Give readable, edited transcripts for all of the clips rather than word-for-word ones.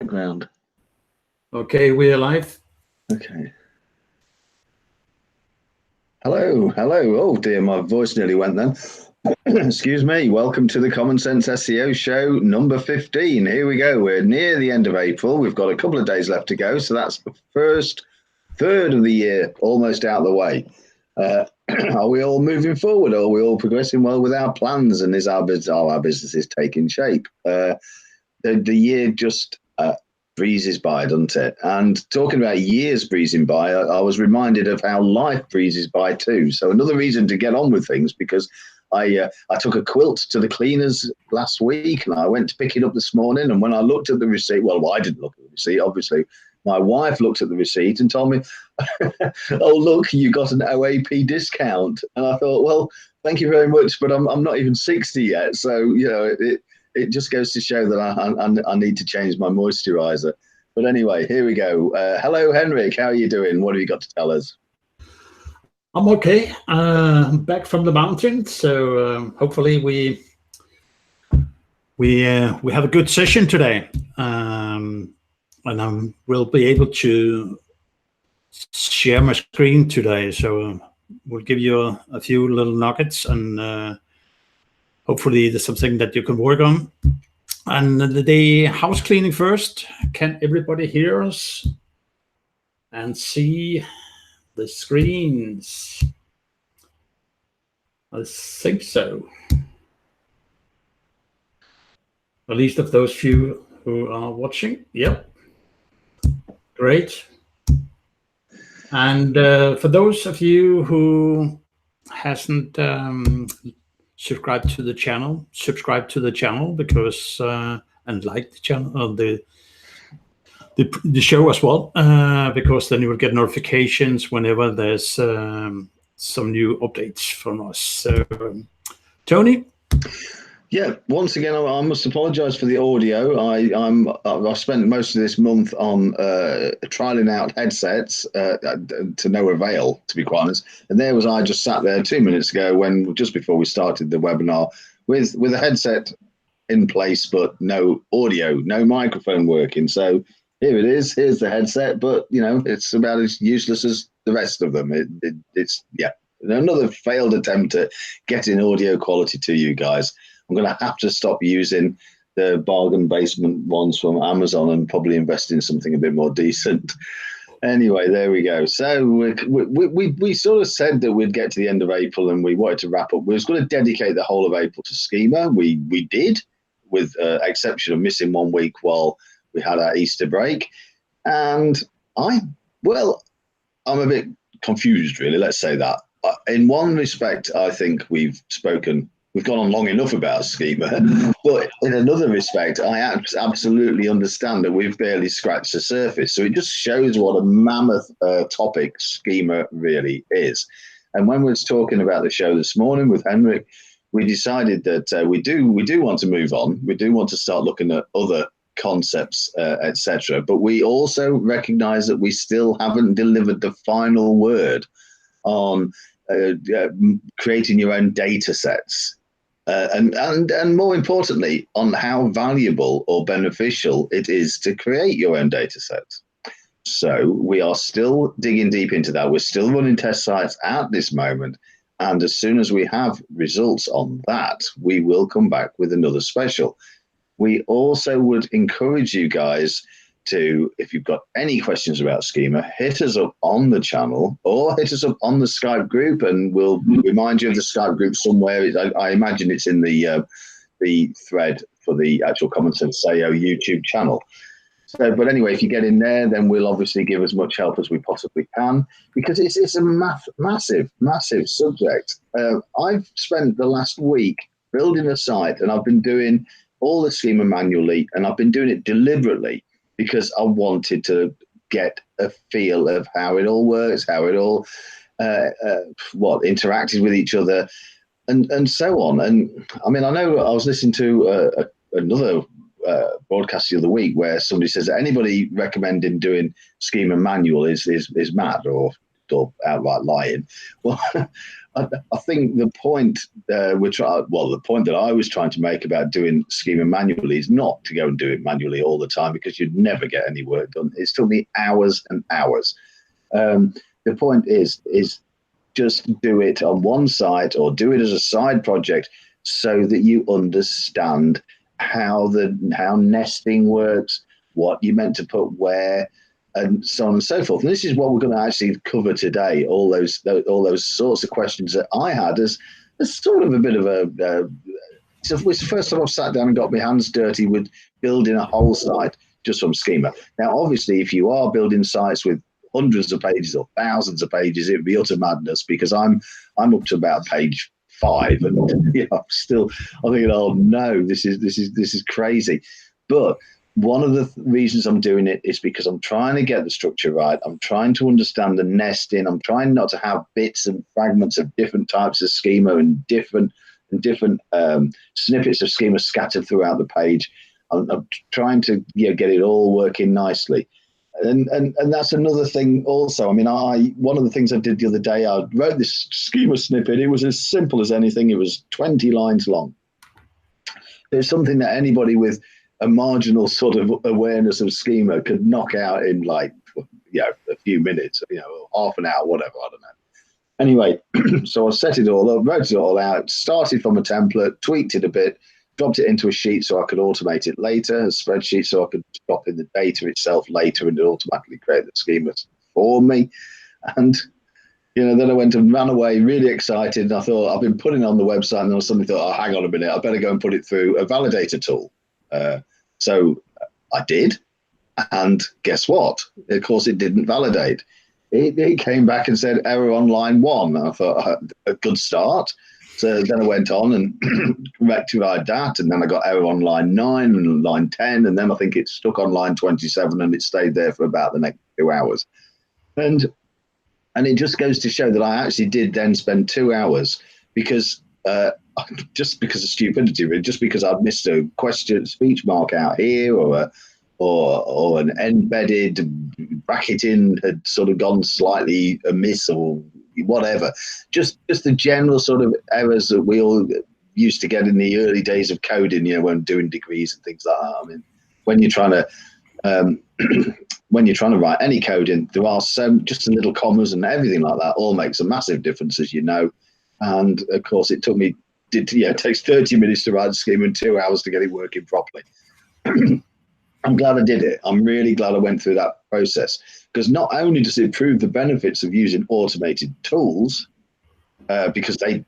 Background. Okay, we're live. Okay. Hello. Oh dear, my voice nearly went then. Excuse me. Welcome to the Common Sense SEO show number 15. Here we go. We're near the end of April. We've got a couple of days left to go. So that's the first third of the year almost out of the way. Are we all moving forward? Are we all progressing well with our plans? And is our businesses taking shape? The year just breezes by, doesn't it? And talking about years breezing by, I was reminded of how life breezes by too. So another reason to get on with things, because I took a quilt to the cleaners last week, and I went to pick it up this morning. And when I looked at the receipt, well, I didn't look at the receipt, obviously. My wife looked at the receipt and told me, "Oh, look, you got an OAP discount." And I thought, well, thank you very much, but I'm not even 60 yet, so you know it just goes to show that I need to change my moisturizer. But anyway, here we go. Hello, Henrik. How are you doing? What have you got to tell us? I'm okay. I'm back from the mountain, so hopefully we have a good session today, and we'll be able to share my screen today. So we'll give you a few little nuggets, and hopefully there's something that you can work on. And the house cleaning first. Can everybody hear us and see the screens? I think so. At least of those few who are watching. Yep. Great. And for those of you who hasn't subscribe to the channel because and like the channel, the show as well, because then you will get notifications whenever there's some new updates from us. So Tony. Yeah, once again, I must apologise for the audio. I've spent most of this month on trialing out headsets to no avail, to be quite honest. And there was I just sat there 2 minutes ago, just before we started the webinar, with a headset in place, but no audio, no microphone working. So here it is. Here's the headset, but you know it's about as useless as the rest of them. It's another failed attempt at getting audio quality to you guys. I'm going to have to stop using the bargain basement ones from Amazon and probably invest in something a bit more decent. Anyway, there we go. So we sort of said that we'd get to the end of April and we wanted to wrap up. We was going to dedicate the whole of April to Schema. We did, with exception of missing 1 week while we had our Easter break. And I'm a bit confused, really. Let's say that. In one respect, I think we've gone on long enough about Schema, but in another respect, I absolutely understand that we've barely scratched the surface. So it just shows what a mammoth topic Schema really is. And when we were talking about the show this morning with Henrik, we decided that we do want to move on. We do want to start looking at other concepts, etc. But we also recognize that we still haven't delivered the final word on creating your own data sets. And more importantly, on how valuable or beneficial it is to create your own data sets. So we are still digging deep into that. We're still running test sites at this moment. And as soon as we have results on that, we will come back with another special. We also would encourage you guys to, if you've got any questions about Schema, hit us up on the channel or hit us up on the Skype group, and we'll remind you of the Skype group somewhere. I imagine it's in the thread for the actual CommonSenSEO YouTube channel. So, but anyway, if you get in there, then we'll obviously give as much help as we possibly can, because it's a massive subject. I've spent the last week building a site, and I've been doing all the Schema manually, and I've been doing it deliberately, because I wanted to get a feel of how it all works, how it all interacted with each other, and so on. And I mean, I know I was listening to another broadcast the other week where somebody says that anybody recommending doing Schema manual is mad, or or outright lying. Well, I think the point the point that I was trying to make about doing schema manually is not to go and do it manually all the time, because you'd never get any work done. It took me hours and hours. The point is just do it on one site or do it as a side project so that you understand how nesting works, what you meant to put where, and so on and so forth. And this is what we're going to actually cover today. All those sorts of questions that I had as sort of a bit of a. So it was the first time I've sat down and got my hands dirty with building a whole site just from schema. Now, obviously, if you are building sites with hundreds of pages or thousands of pages, it would be utter madness, because I'm up to about page 5, and I'm thinking, oh no, this is crazy. But one of the reasons I'm doing it is because I'm trying to get the structure right. I'm trying to understand the nesting. I'm trying not to have bits and fragments of different types of schema and different snippets of schema scattered throughout the page. I'm trying to get it all working nicely. And that's another thing also. I mean, one of the things I did the other day, I wrote this schema snippet. It was as simple as anything. It was 20 lines long. It's something that anybody with a marginal sort of awareness of schema could knock out in a few minutes, half an hour, whatever, I don't know. Anyway, so I set it all up, wrote it all out, started from a template, tweaked it a bit, dropped it into a sheet so I could automate it later, a spreadsheet so I could drop in the data itself later and it automatically create the schemas for me. And, then I went and ran away really excited. And I thought, I've been putting it on the website, and then I suddenly thought, oh, hang on a minute, I better go and put it through a validator tool. So I did. And guess what? Of course, it didn't validate. It came back and said error on line 1. I thought, a good start. So then I went on and rectified that, and then I got error on line 9 and line 10, and then I think it stuck on line 27, and it stayed there for about the next 2 hours. And it just goes to show that I actually did then spend 2 hours because just because of stupidity, really, just because I'd missed a speech mark out here, or an embedded bracketing had sort of gone slightly amiss, or whatever. Just the general sort of errors that we all used to get in the early days of coding, when doing degrees and things like that. I mean, when you're trying to write any coding, there are just the little commas and everything like that all makes a massive difference, as you know. And of course, it takes 30 minutes to write a schema and 2 hours to get it working properly. I'm glad I did it. I'm really glad I went through that process, because not only does it prove the benefits of using automated tools, because they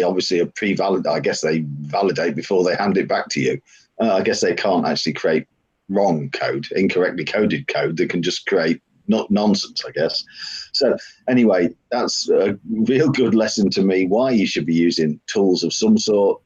obviously are pre-valid. I guess they validate before they hand it back to you. I guess they can't actually create wrong code, incorrectly coded code. They can just create nonsense, I guess. So anyway, that's a real good lesson to me why you should be using tools of some sort.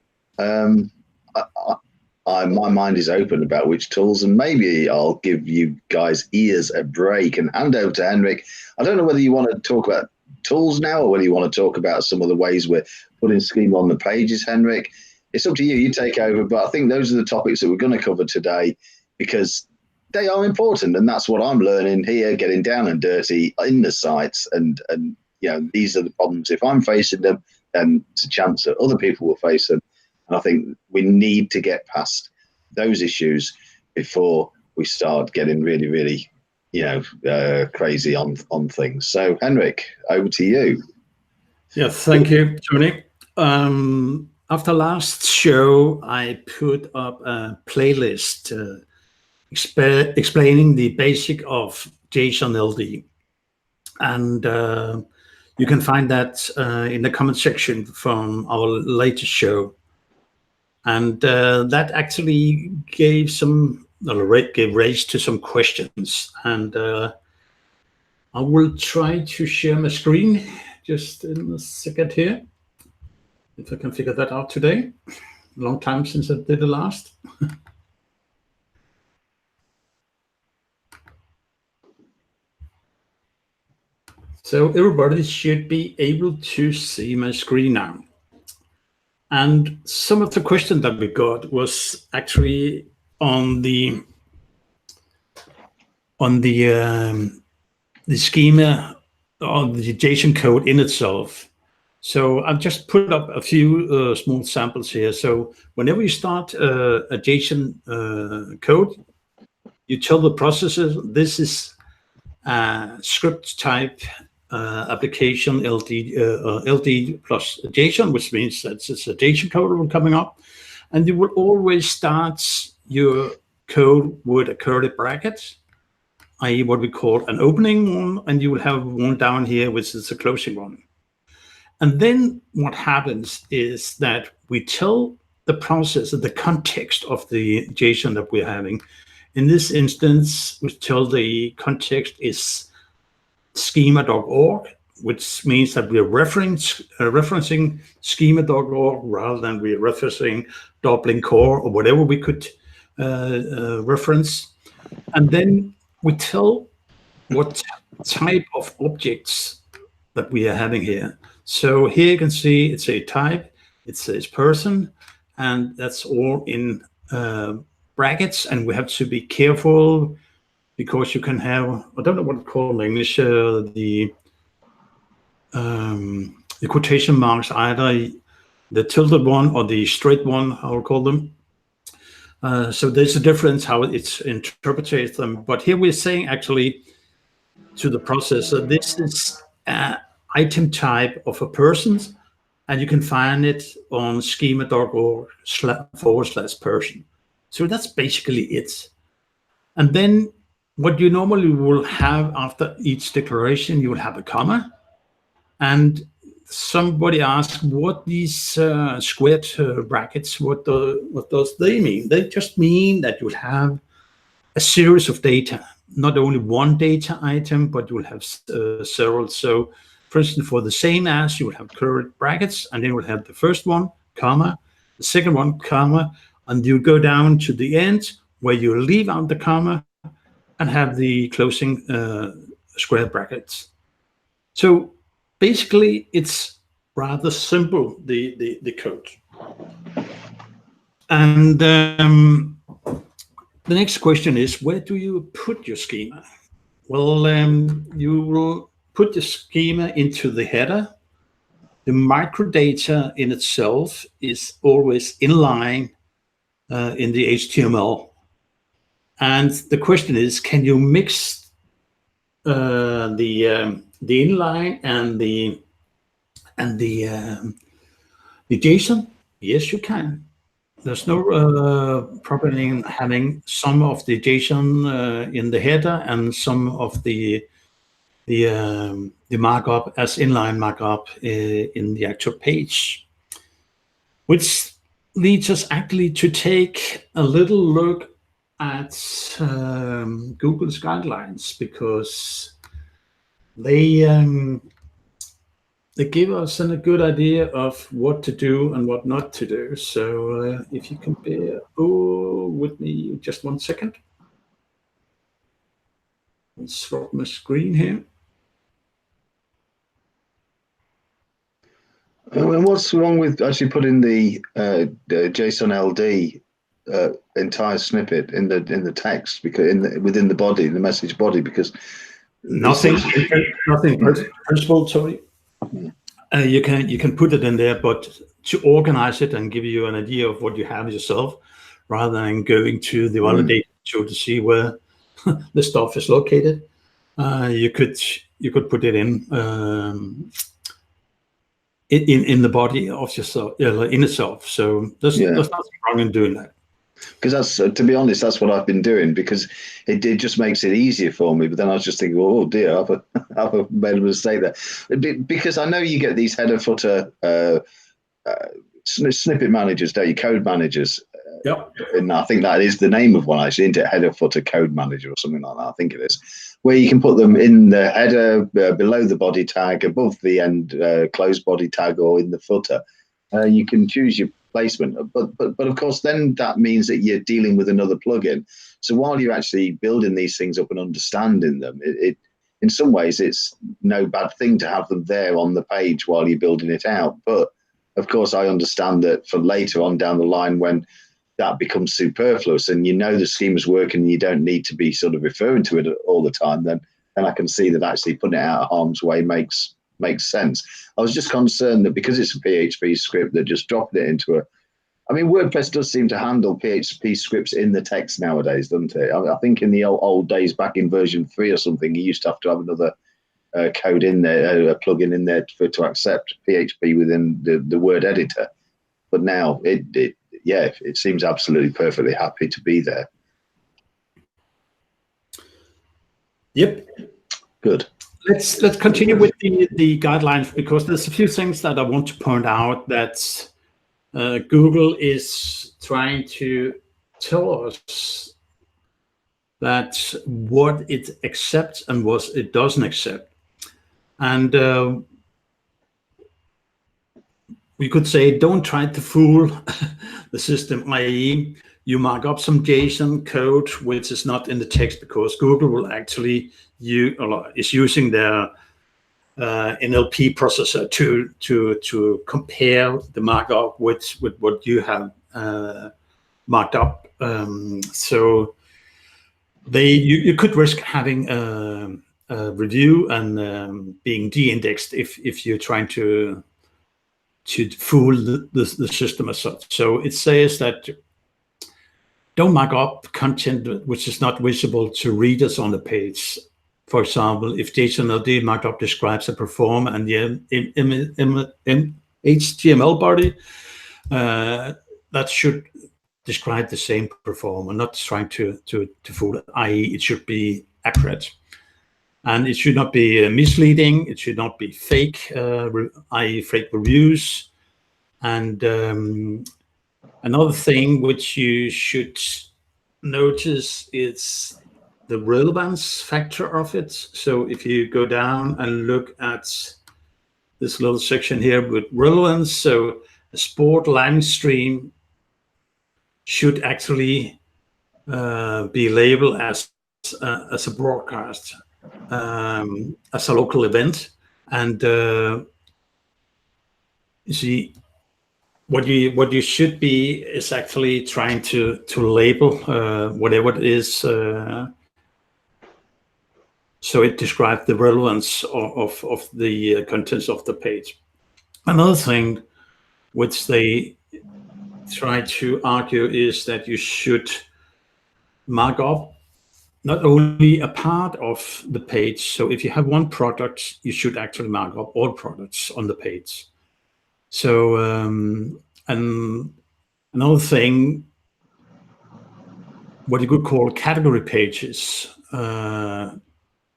My mind is open about which tools, and maybe I'll give you guys ears a break and hand over to Henrik. I don't know whether you want to talk about tools now or whether you want to talk about some of the ways we're putting schema on the pages, Henrik. It's up to you. You take over, but I think those are the topics that we're going to cover today, because they are important, and that's what I'm learning here, getting down and dirty in the sites. And these are the problems. If I'm facing them, then it's a chance that other people will face them. And I think we need to get past those issues before we start getting really, really, crazy on things. So, Henrik, over to you. Yeah, thank you, Tony. After last show, I put up a playlist explaining the basic of JSON-LD. And you can find that in the comment section from our latest show. And that actually gave rise to some questions. And I will try to share my screen just in a second here, if I can figure that out today. Long time since I did the last. So everybody should be able to see my screen now. And some of the questions that we got was actually on the schema on the JSON code in itself. So I've just put up a few small samples here. So whenever you start a JSON code, you tell the processor this is script type application LD plus JSON, which means that it's a JSON code coming up. And you will always start your code with a curly bracket, i.e. what we call an opening one, and you will have one down here, which is a closing one. And then what happens is that we tell the processor the context of the JSON that we're having. In this instance, we tell the context is schema.org, which means that we're referencing schema.org rather than we're referencing Dublin Core or whatever we could reference. And then we tell what type of objects that we are having here. So here you can see it's a type, it says person, and that's all in brackets. And we have to be careful because you can have, I don't know what it's called in English, the quotation marks, either the tilted one or the straight one, I will call them. So there's a difference how it's interpreted them. But here we're saying actually to the processor, this is item type of a person, and you can find it on schema.org/person. So that's basically it. And then what you normally will have after each declaration, you will have a comma. And somebody asked what these squared brackets, what does they mean? They just mean that you'll have a series of data, not only one data item, but you will have several. So for instance, for the same as, you will have curly brackets, and then you will have the first one, comma, the second one, comma, and you go down to the end where you leave out the comma and have the closing square brackets. So basically, it's rather simple, the code. And the next question is, where do you put your schema? Well, you will put the schema into the header. The microdata in itself is always inline in the HTML. And the question is, can you mix the inline and the JSON? Yes, you can. There's no problem in having some of the JSON in the header and some of the markup as inline markup in the actual page, which leads us actually to take a little look at Google's guidelines, because they give us a good idea of what to do and what not to do. So if you can bear with me just 1 second. I'll swap my screen here. And what's wrong with actually putting the JSON-LD entire snippet in the text, because within the body, the message body, because nothing principle, sorry. You can put it in there, but to organize it and give you an idea of what you have yourself, rather than going to the validation tool to see where the stuff is located, you could put it in the body of yourself, in itself. So there's nothing wrong in doing that. Because that's, to be honest, that's what I've been doing, because it just makes it easier for me. But then I was just thinking, oh dear, I've made a mistake there. Because I know you get these header footer snippet managers, don't you? Code managers. Yep. And I think that is the name of one, actually, isn't it? Header footer code manager or something like that. I think it is, where you can put them in the header, below the body tag, above the end closed body tag, or in the footer. You can choose your placement, but of course, then that means that you're dealing with another plugin. So while you're actually building these things up and understanding them, it in some ways it's no bad thing to have them there on the page while you're building it out. But of course, I understand that for later on down the line, when that becomes superfluous and you know the schema's working and you don't need to be sort of referring to it all the time, then and I can see that actually putting it out of harm's way makes sense. I was just concerned that because it's a PHP script, that just dropping it into a, I mean, WordPress does seem to handle PHP scripts in the text nowadays, doesn't it? I think in the old days, back in version 3 or something, you used to have another code in there, a plugin in there to accept PHP within the word editor. But now it seems absolutely perfectly happy to be there. Yep. Good. Let's continue with the guidelines, because there's a few things that I want to point out that Google is trying to tell us that what it accepts and what it doesn't accept. And we could say, don't try to fool the system, i.e. you mark up some JSON code which is not in the text, because Google will actually is using their NLP processor to compare the markup with what you have marked up. So you could risk having a review and being de-indexed if you're trying to fool the system as such. So it says that don't mark up content which is not visible to readers on the page. For example, if JSON-LD markup describes a perform and the HTML body, that should describe the same perform, and not trying to fool it, i.e. it should be accurate. And it should not be misleading. It should not be fake, i.e. fake reviews. And another thing which you should notice is the relevance factor of it. So if you go down and look at this little section here with relevance, so a sport live stream should actually be labeled as a broadcast, as a local event. And you see, what you should be is actually trying to label whatever it is, so it describes the relevance of the contents of the page. Another thing which they try to argue is that you should mark up not only a part of the page. So if you have one product, you should actually mark up all products on the page. So and another thing, what you could call category pages,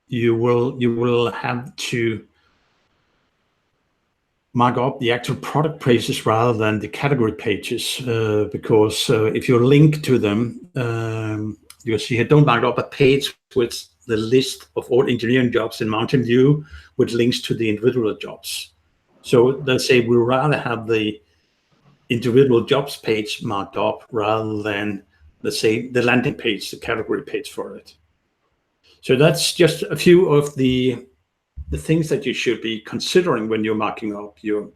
you will have to mark up the actual product pages rather than the category pages, because if you link to them, you'll see here, don't mark up a page with the list of all engineering jobs in Mountain View with links to the individual jobs. So let's say we rather have the individual jobs page marked up rather than, let's say, the landing page, the category page for it. So that's just a few of the things that you should be considering when you're marking up your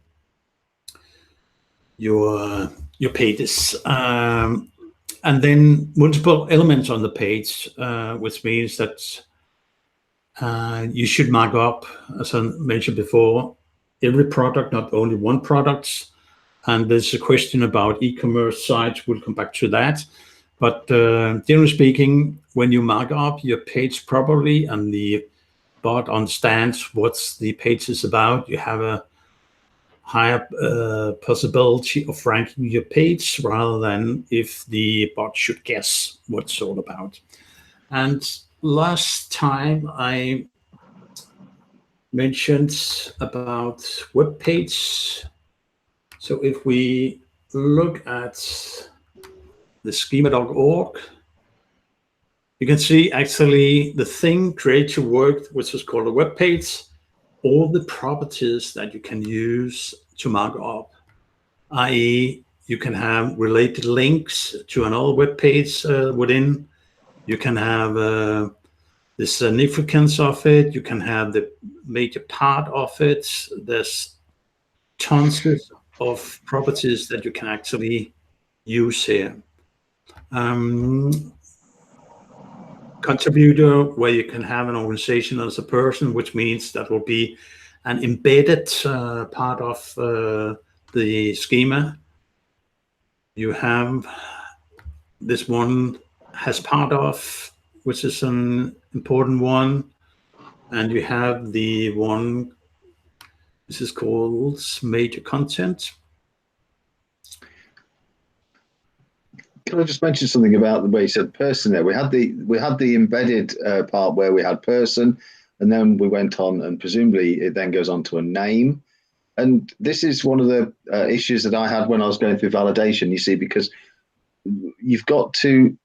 pages. And then multiple elements on the page, which means that you should mark up, as I mentioned before, every product, not only one product. And there's a question about e-commerce sites. We'll come back to that. But generally speaking, when you mark up your page properly and the bot understands what the page is about, you have a higher possibility of ranking your page rather than if the bot should guess what it's all about. And last time I mentioned about web page. So if we look at the schema.org, you can see actually the thing create your work, which is called a web page, all the properties that you can use to mark up, i.e. you can have related links to another web page within. You can have the significance of it. You can have the major part of it. There's tons of properties that you can actually use here. contributor, where you can have an organization as a person, which means that will be an embedded part of the schema. You have this one has part of, which is an important one, and you have the one, this is called major content. Can I just mention something about the way you said person there? We had the embedded part where we had person, and then we went on, and presumably it then goes on to a name. And this is one of the issues that I had when I was going through validation, you see, because you've got to,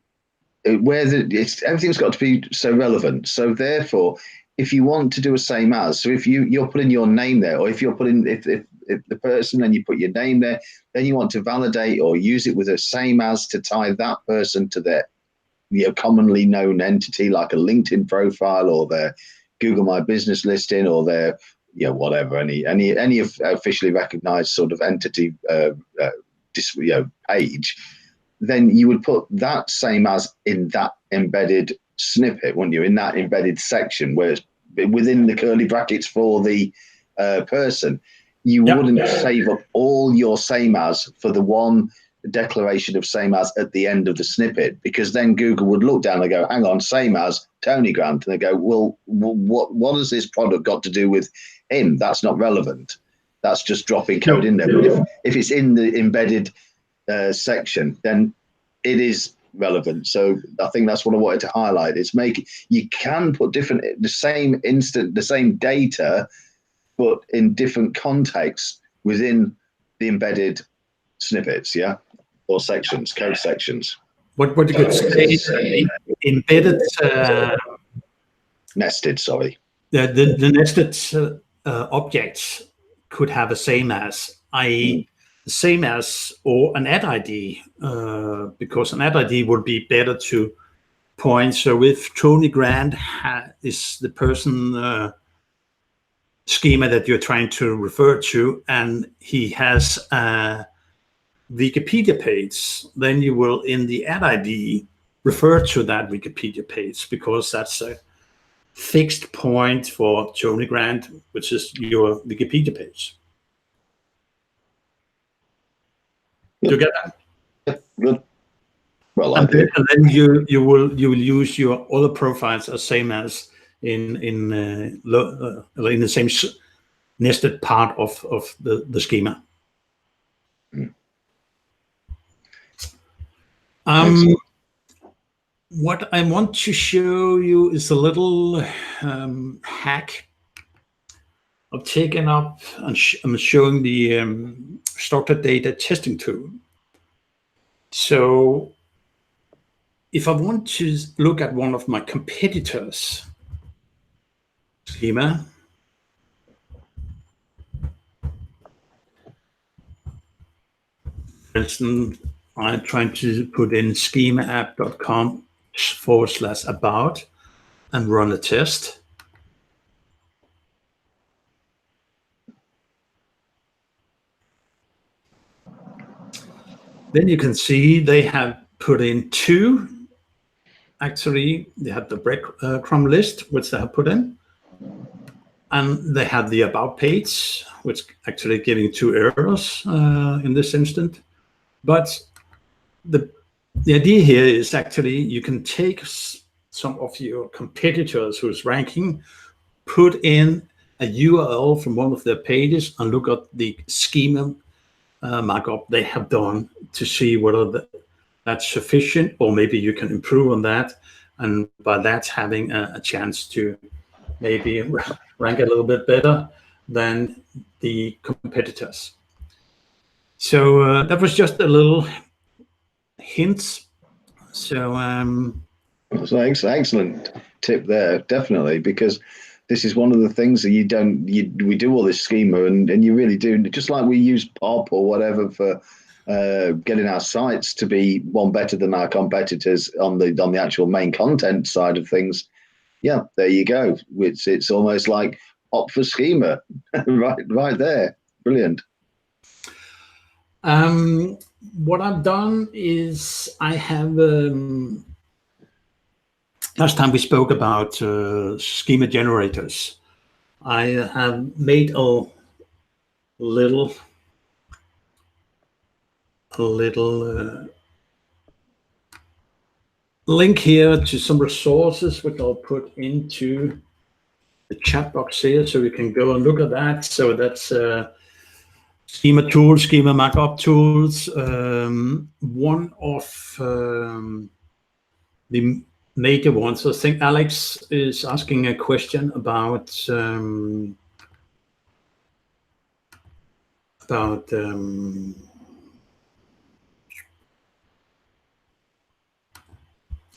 everything's got to be so relevant. So therefore, if you want to do a same as, so if you're putting your name there, or if you're putting, if the person and you put your name there, then you want to validate or use it with a same as to tie that person to their commonly known entity, like a LinkedIn profile or their Google My Business listing or their whatever, any officially recognized sort of entity page. Then you would put that same as in that embedded snippet, wouldn't you? In that embedded section, where it's within the curly brackets for the person. You wouldn't save up all your same as for the one declaration of same as at the end of the snippet, because then Google would look down and go, hang on, same as Tony Grant, and they go, well, what has this product got to do with him? That's not relevant. That's just dropping code in there. But if it's in the embedded section, then it is relevant. So I think that's what I wanted to highlight. It's you can put the same data, but in different contexts within the embedded snippets, or sections, code sections. What you could say, embedded nested. Sorry. The nested objects could have a same as, i.e., same as, or an ad ID, because an ad ID would be better to point. So if Tony Grant is the person schema that you're trying to refer to, and he has a Wikipedia page, then you will, in the ad ID, refer to that Wikipedia page, because that's a fixed point for Tony Grant, which is your Wikipedia page. Do you get that? Yeah, good. Well, and then you will use your other profiles as same as in the same nested part of the schema. What I want to show you is a little hack I've taken up, and I'm showing the structured data testing tool. So if I want to look at one of my competitors' schema, for instance, I'm trying to put in schemaapp.com/about and run a test. Then you can see they have put in two. Actually, they have the breadcrumb list, which they have put in. And they have the about page, which actually giving 2 errors in this instant. But the idea here is actually you can take some of your competitors who's ranking, put in a URL from one of their pages, and look at the schema markup they have done to see whether that's sufficient, or maybe you can improve on that, and by that having a chance to maybe rank a little bit better than the competitors. So that was just a little hint. So that's an excellent tip there, definitely, because this is one of the things that we do all this schema, and you really do, just like we use POP or whatever for getting our sites to be one better than our competitors on the actual main content side of things. Yeah, there you go. It's almost like POP for schema, right there. Brilliant. What I've done is I have last time we spoke about schema generators. I have made a little link here to some resources, which I'll put into the chat box here, so you can go and look at that. So that's schema tools, schema markup tools. One of the major ones. I think Alex is asking a question about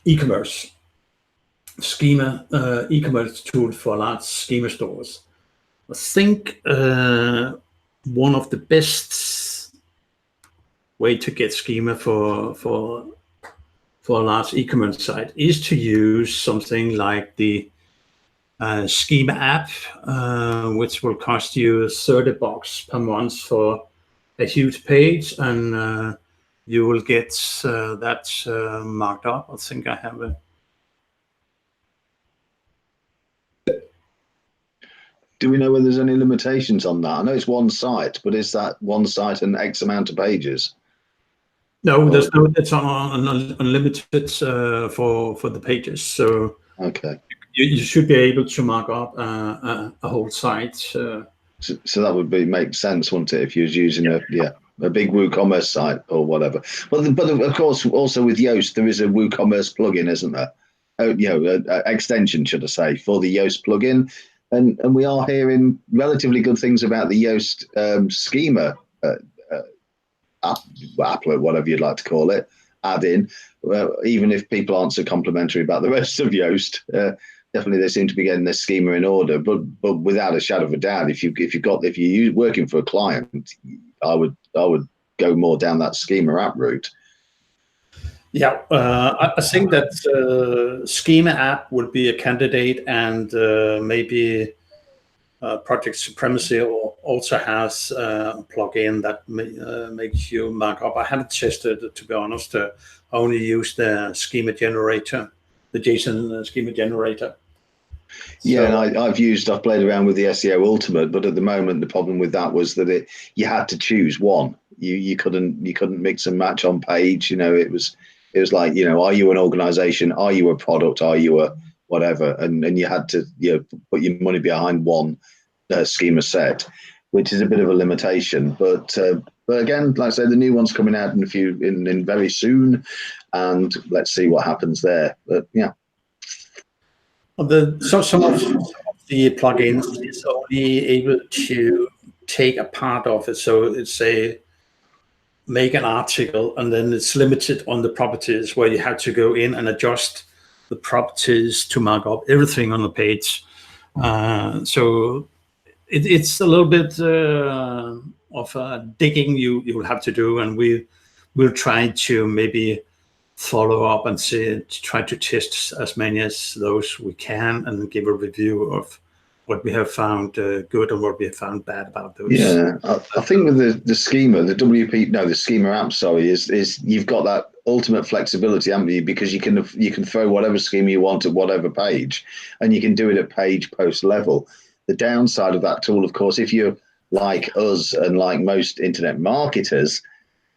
e-commerce schema, e-commerce tool for large schema stores. I think one of the best way to get schema for a large e-commerce site is to use something like the Schema app, which will cost you $30 per month for a huge page, and you will get that marked up. I think I have a. Do we know whether there's any limitations on that? I know it's one site, but is that one site and X amount of pages? No, there's no. It's unlimited for the pages. So okay, you should be able to mark up a whole site. So that would make sense, wouldn't it, if you was using a big WooCommerce site or whatever. But of course, also with Yoast, there is a WooCommerce plugin, isn't there? Extension, should I say, for the Yoast plugin, and we are hearing relatively good things about the Yoast schema applet, whatever you'd like to call it, add-in. Even if people aren't so complimentary about the rest of Yoast, definitely they seem to be getting their schema in order. But without a shadow of a doubt, if you're working for a client, I would go more down that schema app route. Yeah, I think that Schema app would be a candidate, and maybe Project Supremacy also has a plugin that makes you mark up. I haven't tested it, to be honest. I only use the schema generator, the JSON schema generator. Yeah, so, and I've played around with the SEO Ultimate, but at the moment the problem with that was that you had to choose one. You couldn't mix and match on page. It was like, are you an organization? Are you a product? Are you a whatever? And you had to put your money behind one schema set, which is a bit of a limitation. But again, like I say, the new one's coming out in very soon, and let's see what happens there. But yeah. Some of the plugins is only able to take a part of it. So it's make an article, and then it's limited on the properties, where you have to go in and adjust the properties to mark up everything on the page. So it's a little bit of digging you will have to do, and we'll try to maybe follow up and try to test as many as those we can, and give a review of what we have found good and what we have found bad about those. Yeah, I think with the schema, the schema app, sorry, is you've got that ultimate flexibility, haven't you? Because you can throw whatever schema you want at whatever page, and you can do it at page post level. The downside of that tool, of course, if you're like us and like most internet marketers,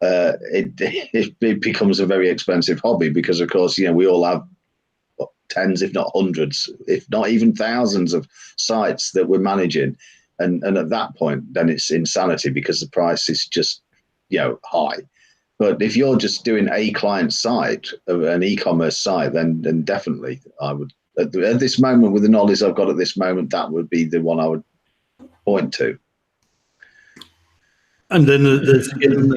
it becomes a very expensive hobby, because of course, we all have tens, if not hundreds, if not even thousands of sites that we're managing, and at that point, then it's insanity, because the price is just high. But if you're just doing a client site, an e-commerce site, then definitely I would, at this moment, with the knowledge I've got at this moment, that would be the one I would point to. And then there's again,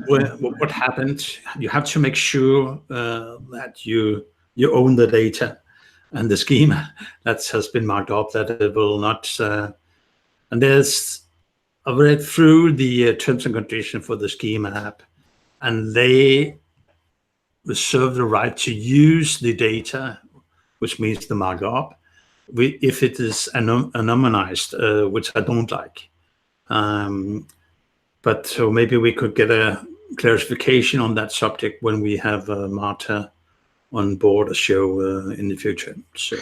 what happened, you have to make sure that you own the data and the schema that has been marked up, that it will not. And I've read through the terms and conditions for the Schema app, and they reserve the right to use the data, which means the markup, if it is anonymized, which I don't like. But so maybe we could get a clarification on that subject when we have Marta on board a show in the future. So.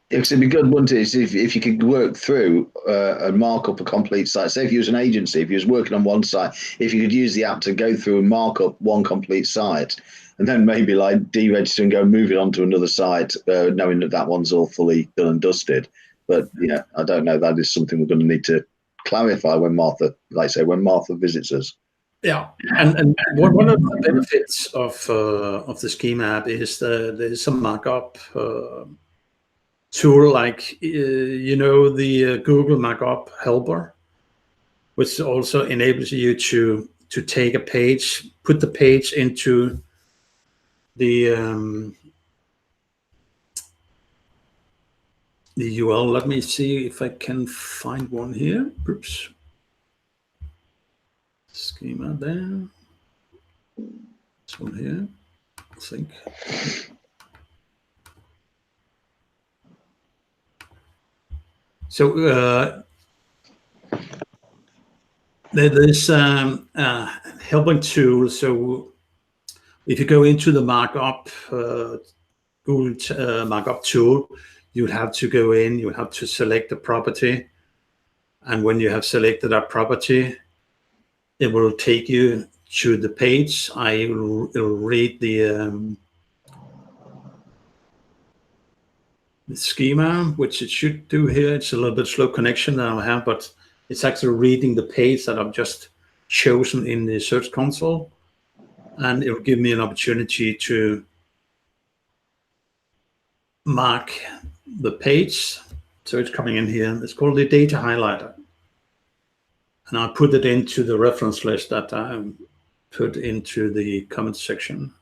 Because it'd be good, wouldn't it, if you could work through and mark up a complete site. Say if you was an agency, if you was working on one site, if you could use the app to go through and mark up one complete site, and then maybe like deregister and go move it on to another site, knowing that that one's all fully done and dusted. But yeah, I don't know. That is something we're going to need to clarify when Martha, like I say, when Martha visits us. Yeah, and one of the benefits of the Schema app is there's some markup tool, like the Google Markup helper, which also enables you to take a page, put the page into the URL. Let me see if I can find one here. Oops. Schema there. This one here, I think. So there's helping tool. So if you go into the markup, Google markup tool, you have to go in, you have to select the property. And when you have selected that property, it will take you to the page. It'll read the schema, which it should do here. It's a little bit slow connection that I have, but it's actually reading the page that I've just chosen in the Search Console. And it will give me an opportunity to mark the page. So it's coming in here. It's called the data highlighter. And I put it into the reference list that I put into the comments section.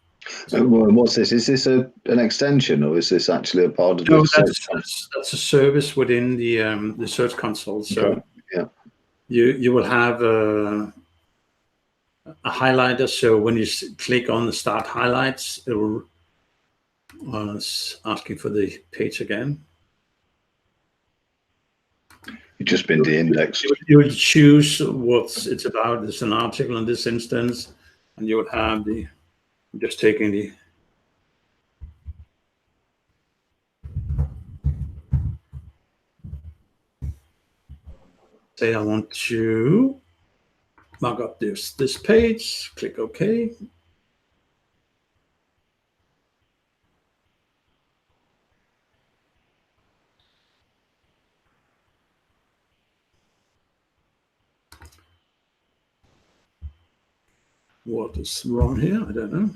So, what's this? Is this an extension, or is this actually a part of the search? That's a service within the Search Console. So okay. Yeah, you will have a highlighter. So when you click on the Start Highlights, it will asking for the page again. You've just been de-indexed. You will choose what it's about. It's an article in this instance, and you would have the. I'm just taking the. Say I want to mark up this page. Click OK. What is wrong here? I don't know.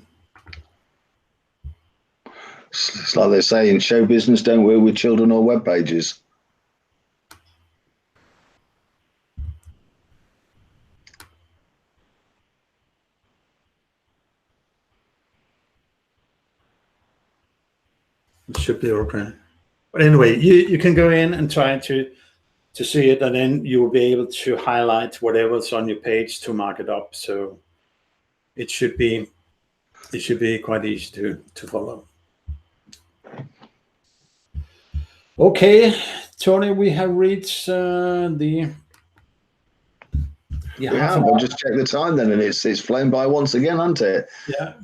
It's like they say in show business, don't work with children or web pages. It should be okay. But anyway, you can go in and try to see it, and then you will be able to highlight whatever's on your page to mark it up. So it should be quite easy to follow. Okay, Tony, we have reached the. We have. I'll just check the time then, and it's flown by once again, hasn't it? Yeah.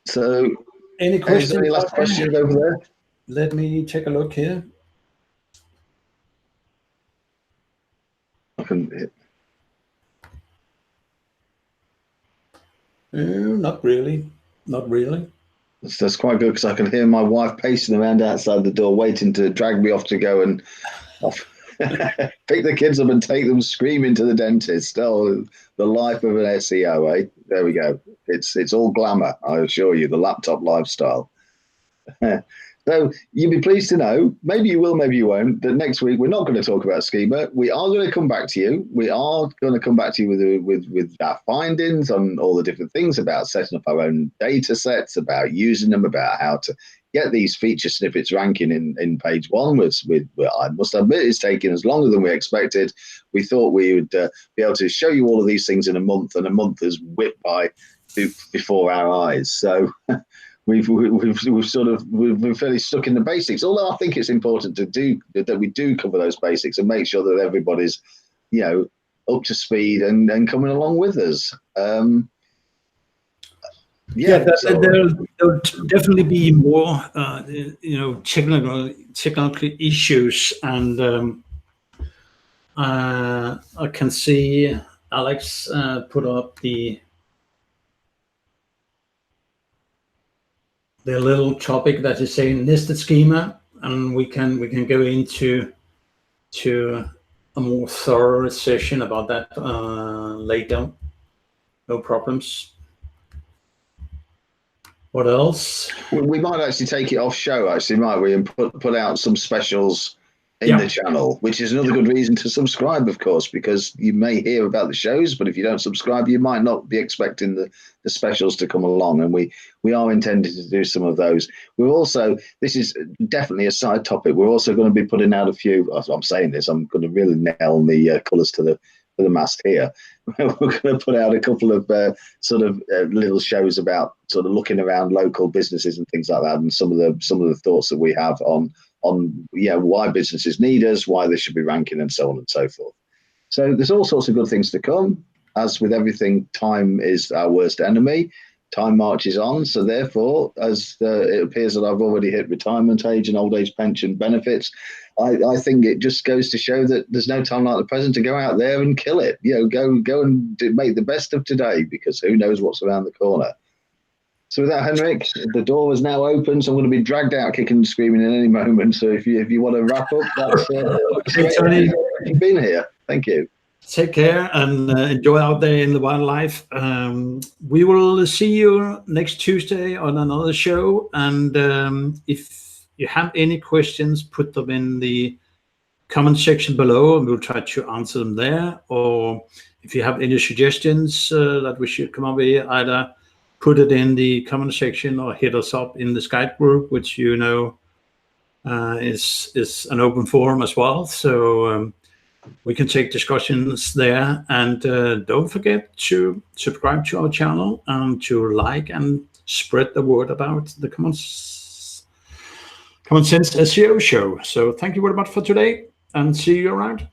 So, any questions? Any last questions over there? Let me take a look here. I can. Not really. Not really. That's quite good because I can hear my wife pacing around outside the door, waiting to drag me off to go and pick the kids up and take them screaming to the dentist. Oh, the life of an SEO, eh? There we go. It's all glamour, I assure you, the laptop lifestyle. So you'll be pleased to know, maybe you will, maybe you won't, that next week we're not going to talk about Schema. We are going to come back to you. We are going to come back to you with our findings on all the different things about setting up our own data sets, about using them, about how to get these feature snippets ranking in page one. I must admit, it's taken us longer than we expected. We thought we would be able to show you all of these things in a month, and a month has whipped by before our eyes. So we've been fairly stuck in the basics. Although I think it's important to do that, we do cover those basics and make sure that everybody's, up to speed and coming along with us. Yeah, there'll definitely be more, technical issues, and I can see Alex put up the little topic that is saying nested schema, and we can go into a more thorough session about that later. No problems. What else? We might actually take it off show, actually, might we, and put out some specials in the channel, which is another good reason to subscribe, of course, because you may hear about the shows, but if you don't subscribe, you might not be expecting the specials to come along, and we are intending to do some of those. We're also, this is definitely a side topic, we're also going to be putting out a few, as I'm saying this, I'm going to really nail the colours to the mast here. We're going to put out a couple of little shows about sort of looking around local businesses and things like that, and some of the thoughts that we have on why businesses need us, why they should be ranking, and so on and so forth. So there's all sorts of good things to come. As with everything, time is our worst enemy. Time marches on. So therefore, as it appears that I've already hit retirement age and old age pension benefits, I think it just goes to show that there's no time like the present to go out there and kill it. Go and make the best of today, because who knows what's around the corner. So with that, Henrik, the door is now open, so I'm going to be dragged out kicking and screaming in any moment. So if you want to wrap up, that's okay, Tony, you've been here. Thank you. Take care and enjoy out there in the wildlife. We will see you next Tuesday on another show. And if you have any questions, put them in the comment section below, and we'll try to answer them there. Or if you have any suggestions that we should come up with, either put it in the comment section or hit us up in the Skype group, which is an open forum as well. So we can take discussions there. And don't forget to subscribe to our channel and to like and spread the word about the CommonSense SEO show. So thank you very much for today, and see you around.